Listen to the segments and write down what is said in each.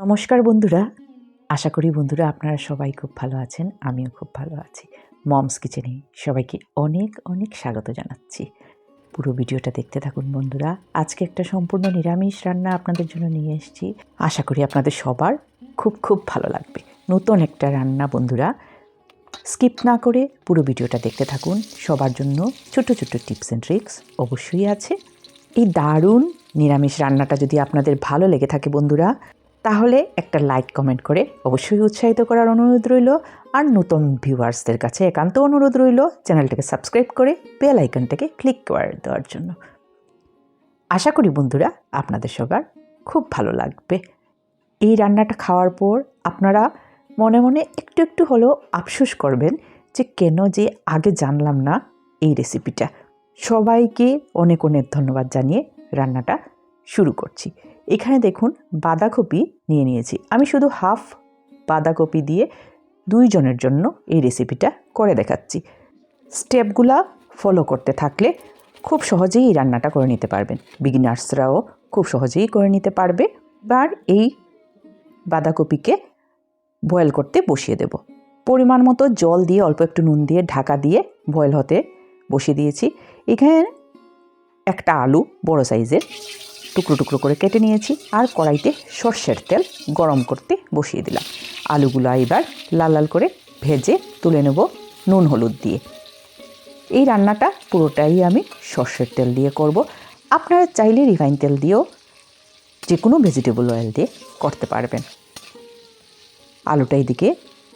নমস্কার বন্ধুরা, আশা করি বন্ধুরা আপনারা সবাই খুব ভালো আছেন। আমিও খুব ভালো আছি। মমস কিচেনে সবাইকে অনেক অনেক স্বাগত জানাচ্ছি। পুরো ভিডিওটা দেখতে থাকুন বন্ধুরা। আজকে একটা সম্পূর্ণ নিরামিষ রান্না আপনাদের জন্য নিয়ে এসেছি। আশা করি আপনাদের সবার খুব খুব ভালো লাগবে। নতুন একটা রান্না বন্ধুরা, স্কিপ না করে পুরো ভিডিওটা দেখতে থাকুন। সবার জন্য ছোট ছোট টিপস অ্যান্ড ট্রিক্স অবশ্যই আছে। এই দারুণ নিরামিষ রান্নাটা যদি আপনাদের ভালো লেগে থাকে বন্ধুরা, তাহলে একটা লাইক কমেন্ট করে অবশ্যই উৎসাহিত করার অনুরোধ রইল। আর নতুন ভিউয়ার্সদের কাছে একান্ত অনুরোধ রইল চ্যানেলটাকে সাবস্ক্রাইব করে বেল আইকনটাকে ক্লিক করে দেওয়ার জন্য। আশা করি বন্ধুরা আপনাদের সবার খুব ভালো লাগবে। এই রান্নাটা খাওয়ার পর আপনারা মনে মনে একটু একটু হলেও আফসোস করবেন যে কেন যে আগে জানলাম না এই রেসিপিটা। সবাইকে অনেক অনেক ধন্যবাদ জানিয়ে রান্নাটা শুরু করছি। এখানে দেখুন বাঁধাকপি নিয়েছি। আমি শুধু হাফ বাঁধাকপি দিয়ে 2 জনের জন্য এই রেসিপিটা করে দেখাচ্ছি। স্টেপগুলা ফলো করতে থাকলে খুব সহজেই এই রান্নাটা করে নিতে পারবেন। বিগিনার্সরাও খুব সহজেই করে নিতে পারবে। এবার এই বাঁধাকপিকে বয়েল করতে বসিয়ে দেব। পরিমাণ মতো জল দিয়ে অল্প একটু নুন দিয়ে ঢাকা দিয়ে বয়েল হতে বসিয়ে দিয়েছি। এখানে একটা আলু বড় সাইজের টুকরো টুকরো করে কেটে নিয়েছি আর কড়াইতে সর্ষের তেল গরম করতে বসিয়ে দিলাম। আলুগুলো এবার লাল লাল করে ভেজে তুলে নেব নুন হলুদ দিয়ে। এই রান্নাটা পুরোটাই আমি সর্ষের তেল দিয়ে করব। আপনারা চাইলে রিফাইন তেল দিয়েও যে কোনো ভেজিটেবল অয়েল দিয়ে করতে পারবেন। আলুটা এদিকে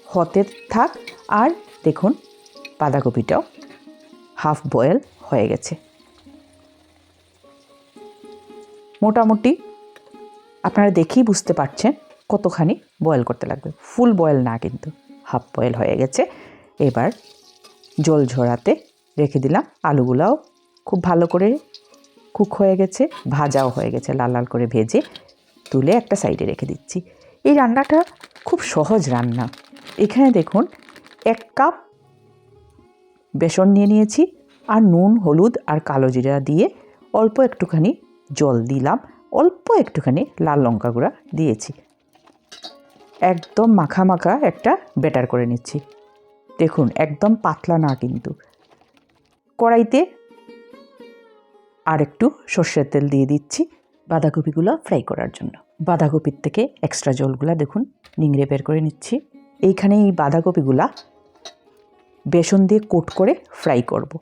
হতে থাক আর দেখুন বাঁধাকপিটাও হাফ বয়েল হয়ে গেছে। মোটামুটি আপনারা দেখেই বুঝতে পারছেন কতখানি বয়েল করতে লাগবে। ফুল বয়েল না, কিন্তু হাফ বয়েল হয়ে গেছে। এবার জল ঝরাতে রেখে দিলাম। আলুগুলাও খুব ভালো করে কুক হয়ে গেছে, ভাজাও হয়ে গেছে। লাল লাল করে ভেজে তুলে একটা সাইডে রেখে দিচ্ছি। এই রান্নাটা খুব সহজ রান্না। এখানে দেখুন 1 কাপ বেসন নিয়েছি আর নুন হলুদ আর কালো জিরা দিয়ে অল্প একটুখানি জল দিলাম, অল্প একটুখানি লাল লঙ্কা গুঁড়া দিয়েছি। একদম মাখা মাখা একটা ব্যাটার করে নিচ্ছি। দেখুন একদম পাতলা না কিন্তু। কড়াইতে আর একটু সর্ষের তেল দিয়ে দিচ্ছি বাঁধাকপিগুলো ফ্রাই করার জন্য। বাঁধাকপির থেকে এক্সট্রা জলগুলা দেখুন নিংড়ে বের করে নিচ্ছি। এইখানে এই বাঁধাকপিগুলা বেসন দিয়ে কোট করে ফ্রাই করব।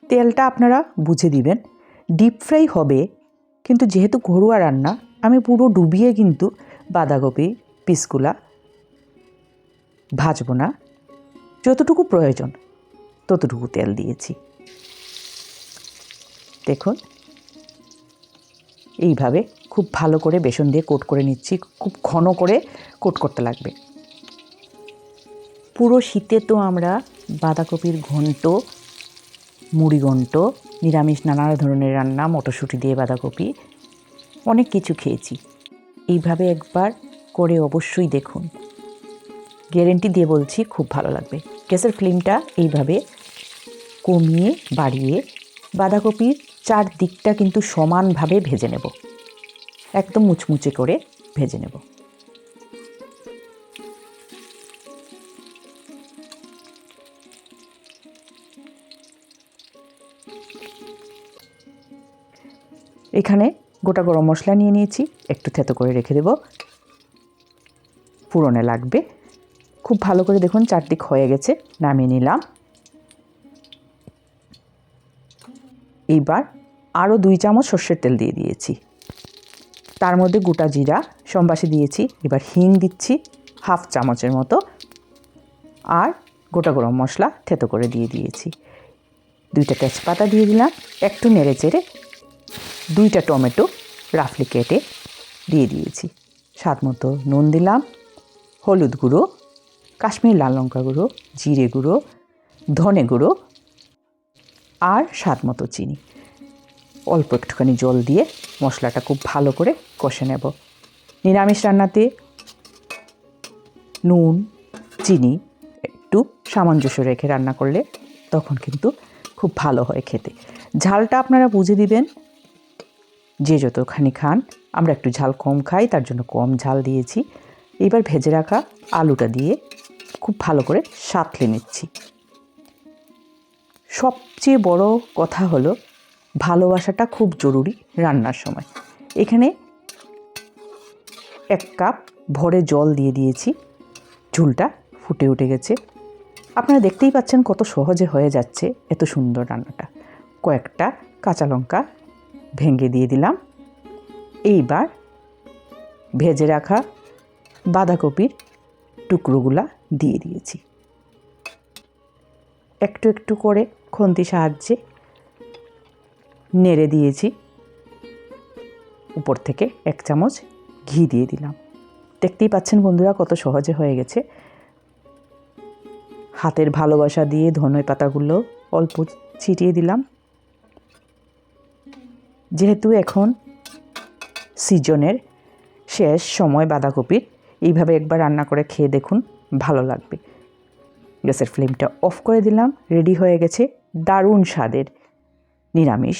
তেলটা আপনারা বুঝে দিবেন। ডিপ ফ্রাই হবে, কিন্তু যেহেতু ঘরোয়া রান্না আমি পুরো ডুবিয়ে কিন্তু বাঁধাকপি পিসগুলা ভাজবো না। যতটুকু প্রয়োজন ততটুকু তেল দিয়েছি। দেখুন এইভাবে খুব ভালো করে বেসন দিয়ে কোট করে নিচ্ছি। খুব ঘন করে কোট করতে লাগবে। পুরো শীতে তো আমরা বাঁধাকপির ঘন্ট, মুড়ি ঘন্ট, নিরামিষ নানা ধরনের রান্না, মটরশুঁটি দিয়ে বাঁধাকপি অনেক কিছু খেয়েছি। এইভাবে একবার করে অবশ্যই দেখুন, গ্যারেন্টি দিয়ে বলছি খুব ভালো লাগবে। গ্যাসের ফ্লেমটা এইভাবে কমিয়ে বাড়িয়ে বাঁধাকপির 4 দিকটা কিন্তু সমানভাবে ভেজে নেব। একদম মুচমুচে করে ভেজে নেব। এখানে গোটা গরম মশলা নিয়েছি, একটু থেতো করে রেখে দেব, ফোড়নে লাগবে। খুব ভালো করে দেখুন 4 দিক হয়ে গেছে, নামিয়ে নিলাম। এইবার আরও 2 চামচ সর্ষের তেল দিয়ে দিয়েছি। তার মধ্যে গোটা জিরা সম্বাসী দিয়েছি। এবার হিং দিচ্ছি হাফ চামচের মতো, আর গোটা গরম মশলা থেতো করে দিয়ে দিয়েছি। 2টা তেজপাতা দিয়ে দিলাম। একটু নেড়ে চেড়ে 2টা টমেটো রাফলি কেটে দিয়ে দিয়েছি। স্বাদ মতো নুন দিলাম, হলুদ গুঁড়ো, কাশ্মীরি লাল লঙ্কা গুঁড়ো, জিরে গুঁড়ো, ধনে গুঁড়ো আর স্বাদ মতো চিনি। অল্প একটুখানি জল দিয়ে মশলাটা খুব ভালো করে কষে নেব। নিরামিষ রান্নাতে নুন চিনি একটু সামঞ্জস্য রেখে রান্না করলে তখন কিন্তু খুব ভালো হয় খেতে। ঝালটা আপনারা বুঝে দিবেন। যে যতখানি খান, আমরা একটু ঝাল কম খাই, তার জন্য কম ঝাল দিয়েছি। এবার ভেজে রাখা আলুটা দিয়ে খুব ভালো করে সাঁতলে নিচ্ছি। সবচেয়ে বড় কথা হলো ভালোবাসাটা খুব জরুরি রান্নার সময়। এখানে 1 কাপ ভরে জল দিয়ে দিয়েছি, ঝোলটা ফুটে উঠে গেছে। আপনারা দেখতেই পাচ্ছেন কত সহজে হয়ে যাচ্ছে এত সুন্দর রান্নাটা। কয়েকটা কাঁচা লঙ্কা ভেঙে দিয়ে দিলাম। এইবার ভেজে রাখা বাঁধাকপির টুকরোগুলা দিয়ে দিয়েছি। একটু একটু করে খুন্তির সাহায্যে নেড়ে দিয়েছি। উপর থেকে 1 চামচ ঘি দিয়ে দিলাম। দেখতেই পাচ্ছেন বন্ধুরা কত সহজে হয়ে গেছে। হাতের ভালোবাসা দিয়ে ধনে পাতাগুলো অল্প ছিটিয়ে দিলাম। যেহেতু এখন সিজনের শেষ সময় বাঁধাকপির, এইভাবে একবার রান্না করে খেয়ে দেখুন, ভালো লাগবে। গ্যাসের ফ্লেমটা অফ করে দিলাম। রেডি হয়ে গেছে দারুণ স্বাদের নিরামিষ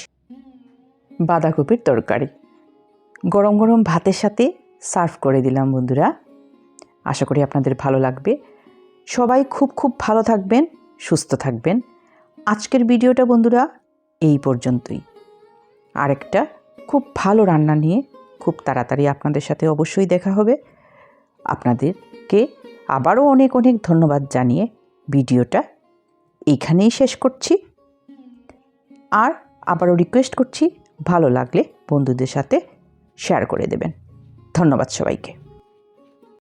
বাঁধাকপির তরকারি। গরম গরম ভাতের সাথে সার্ভ করে দিলাম বন্ধুরা। আশা করি আপনাদের ভালো লাগবে। সবাই খুব খুব ভালো থাকবেন, সুস্থ থাকবেন। আজকের ভিডিওটা বন্ধুরা এই পর্যন্তই। আরেকটা খুব ভালো রান্না নিয়ে খুব তাড়াতাড়ি আপনাদের সাথে অবশ্যই দেখা হবে। আপনাদেরকে আবারও অনেক অনেক ধন্যবাদ জানিয়ে ভিডিওটা এইখানেই শেষ করছি। আর আবারও রিকোয়েস্ট করছি, ভালো লাগলে বন্ধুদের সাথে শেয়ার করে দেবেন। ধন্যবাদ সবাইকে।